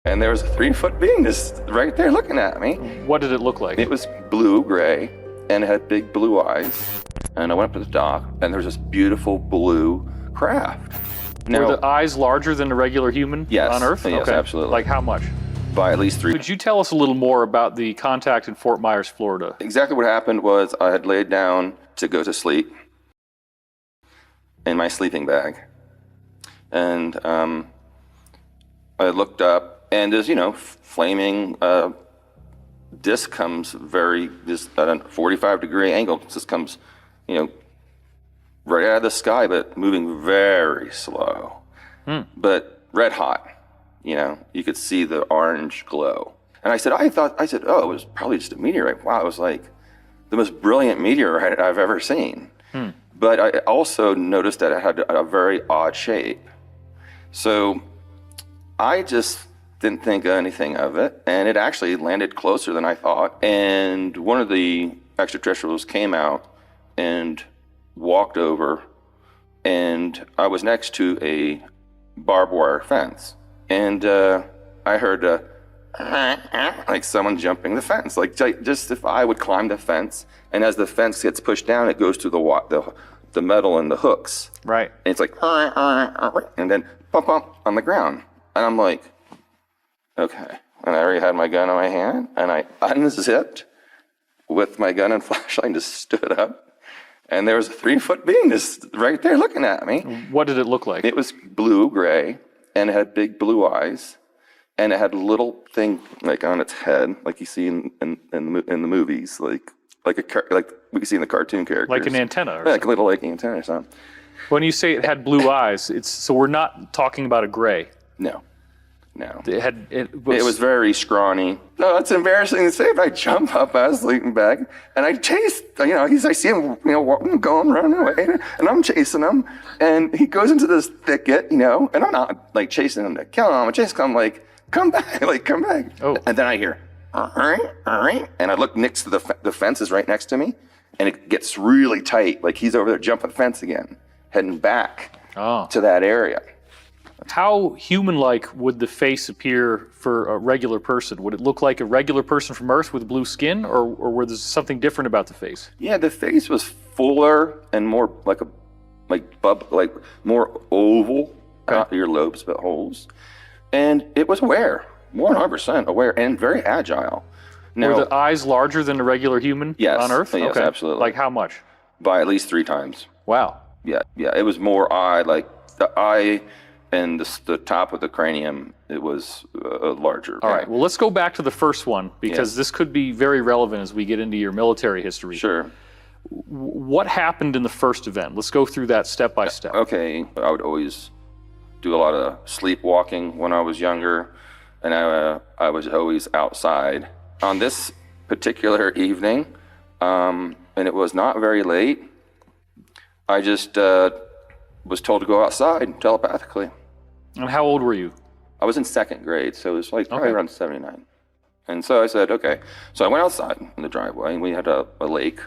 And there was a 3-foot being just right there looking at me. What did it look like? It was blue-gray, and it had big blue eyes. And I went up to the dock, and there was this beautiful blue craft. Now, were the eyes larger than a regular human on Earth? Yes, okay. Absolutely. Like how much? By at least 3. Could you tell us a little more about the contact in Fort Myers, Florida? Exactly what happened was I had laid down to go to sleep in my sleeping bag. And I looked up, and this, flaming disc comes just at a 45-degree angle. Just comes, right out of the sky, but moving very slow, but red hot. You could see the orange glow. And I said, oh, it was probably just a meteorite. Wow, it was like the most brilliant meteorite I've ever seen. But I also noticed that it had a very odd shape. So I just didn't think anything of it, and it actually landed closer than I thought. And one of the extraterrestrials came out and walked over, and I was next to a barbed wire fence. And I heard like someone jumping the fence, like just if I would climb the fence, and as the fence gets pushed down, it goes to the metal and the hooks. Right. And it's like, and then bump on the ground. And I'm like, okay. And I already had my gun in my hand, and I unzipped with my gun and flashlight and just stood up. And there was a 3-foot being just right there looking at me. What did it look like? It was blue-gray, and it had big blue eyes, and it had a little thing like on its head, like you see in the movies, like we can see in the cartoon characters. Like an antenna, or like a little antenna or something. When you say it had blue eyes, so we're not talking about a gray. No. It was very scrawny. No, it's embarrassing to say, but I jump up out of the sleeping bag, and I chase, I see him, going, running away, and I'm chasing him, and he goes into this thicket, and I'm not, like, chasing him to kill him, I'm chasing him, like, come back. Oh. And then I hear, all right, and I look next to the fence is right next to me, and it gets really tight, like he's over there jumping the fence again, heading back to that area. How human-like would the face appear for a regular person? Would it look like a regular person from Earth with blue skin, or was there something different about the face? Yeah, the face was fuller and more like more oval, not your lobes but holes, and it was aware, 100% aware, and very agile. Now, were the eyes larger than a regular human on Earth? Yes, okay. Absolutely. Like how much? By at least 3 times. Wow. Yeah, it was more eye, like the eye. And the top of the cranium, it was larger. All right, well, let's go back to the first one, because this could be very relevant as we get into your military history. Sure. What happened in the first event? Let's go through that step by step. Okay, I would always do a lot of sleepwalking when I was younger, and I was always outside. On this particular evening, and it was not very late, I just was told to go outside telepathically. And how old were you? I was in 2nd grade, so it was like probably around 79. And so I said, okay. So I went outside in the driveway, and we had a lake,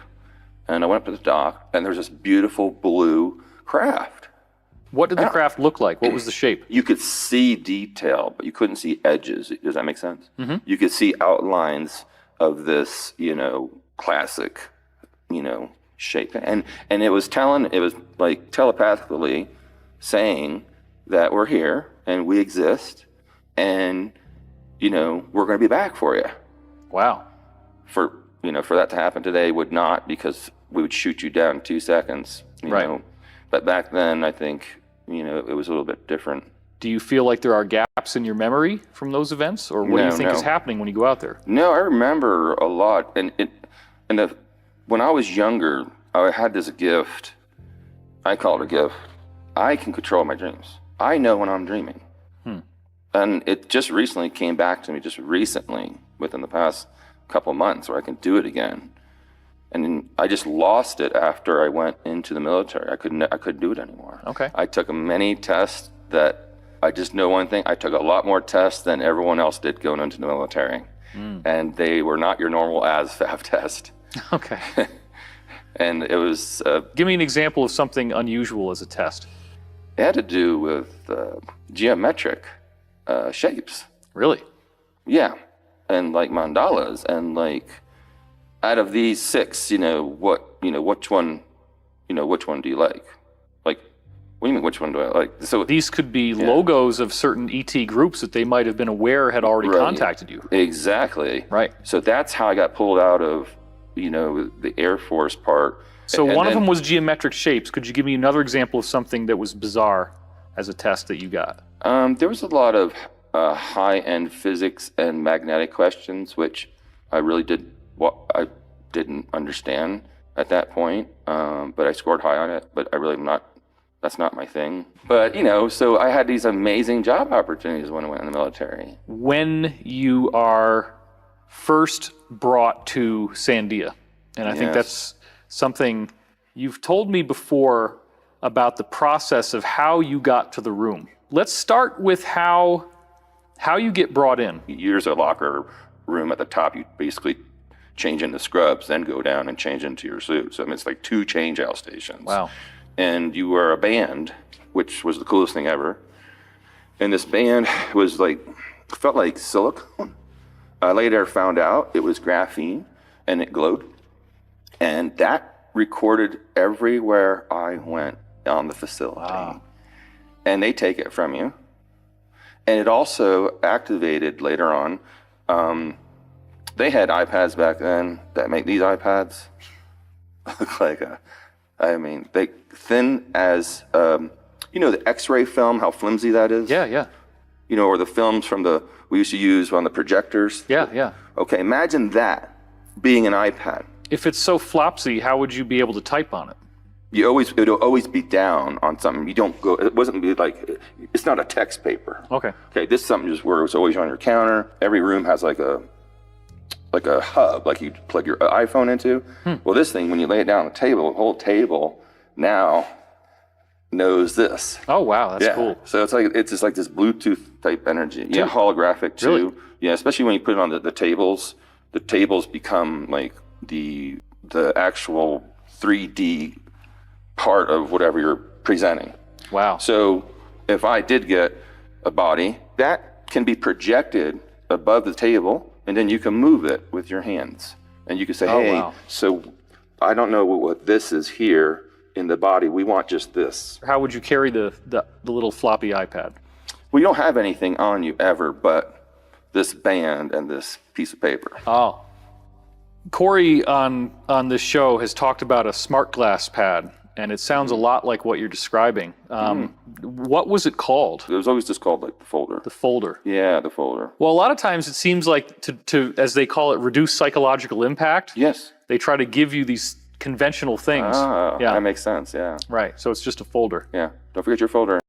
and I went up to the dock, and there was this beautiful blue craft. What did the craft look like? What was the shape? You could see detail, but you couldn't see edges. Does that make sense? Mm-hmm. You could see outlines of this, classic, shape. And it was like telepathically saying that we're here and we exist, and we're going to be back for you. Wow. For that to happen today would not, because we would shoot you down in 2 seconds. Right. But back then, I think it was a little bit different. Do you feel like there are gaps in your memory from those events, or what do you think is happening when you go out there? No, I remember a lot, when I was younger, I had this gift. I call it a gift. I can control my dreams. I know when I'm dreaming. And it just recently came back to me, within the past couple of months, where I can do it again. And I just lost it after I went into the military. I couldn't do it anymore. Okay. I took many tests that I just know one thing. I took a lot more tests than everyone else did going into the military. And they were not your normal ASVAB test. Okay. And it was... Give me an example of something unusual as a test. It had to do with geometric shapes. Really? Yeah. And like mandalas, and like out of these 6, which one do you like? Like, what do you mean, which one do I like? So These could be logos of certain ET groups that they might have been aware had already contacted you. Exactly. Right. So that's how I got pulled out of, the Air Force part. So one of them was geometric shapes. Could you give me another example of something that was bizarre as a test that you got? There was a lot of high-end physics and magnetic questions, which I really didn't understand at that point. But I scored high on it. But that's not my thing. But so I had these amazing job opportunities when I went in the military. When you are first brought to Sandia, and I think that's something you've told me before about the process of how you got to the room. Let's start with how you get brought in. There's a locker room at the top. You basically change into scrubs, then go down and change into your suit. So it's like 2 change-out stations. Wow. And you were a band, which was the coolest thing ever. And this band was felt like silicone. I later found out it was graphene, and it glowed. And that recorded everywhere I went on the facility. Wow. And they take it from you. And it also activated later on. They had iPads back then that make these iPads look like they thin as, the X-ray film, how flimsy that is? Yeah. Or the films we used to use on the projectors. Yeah. Okay, imagine that being an iPad. If it's so flopsy, how would you be able to type on it? It'll always be down on something. It's not a text paper. Okay, this is something just where it's always on your counter. Every room has like a hub, like you plug your iPhone into. Well, this thing, when you lay it down on the table, the whole table now knows this. Oh, wow, that's cool. So it's just like this Bluetooth type energy. Yeah, holographic too. Really? Yeah, especially when you put it on the tables. The tables become like the actual 3D part of whatever you're presenting. Wow. So if I did get a body, that can be projected above the table, and then you can move it with your hands. And you can say, hey, so I don't know what this is here in the body. We want just this. How would you carry the little floppy iPad? Well, you don't have anything on you ever but this band and this piece of paper. Oh. Corey on this show has talked about a smart glass pad, and it sounds a lot like what you're describing. What was it called? It was always just called like the folder. The folder. Yeah, the folder. Well, a lot of times it seems like to as they call it, reduce psychological impact. Yes. They try to give you these conventional things. That makes sense, yeah. Right, so it's just a folder. Yeah, don't forget your folder.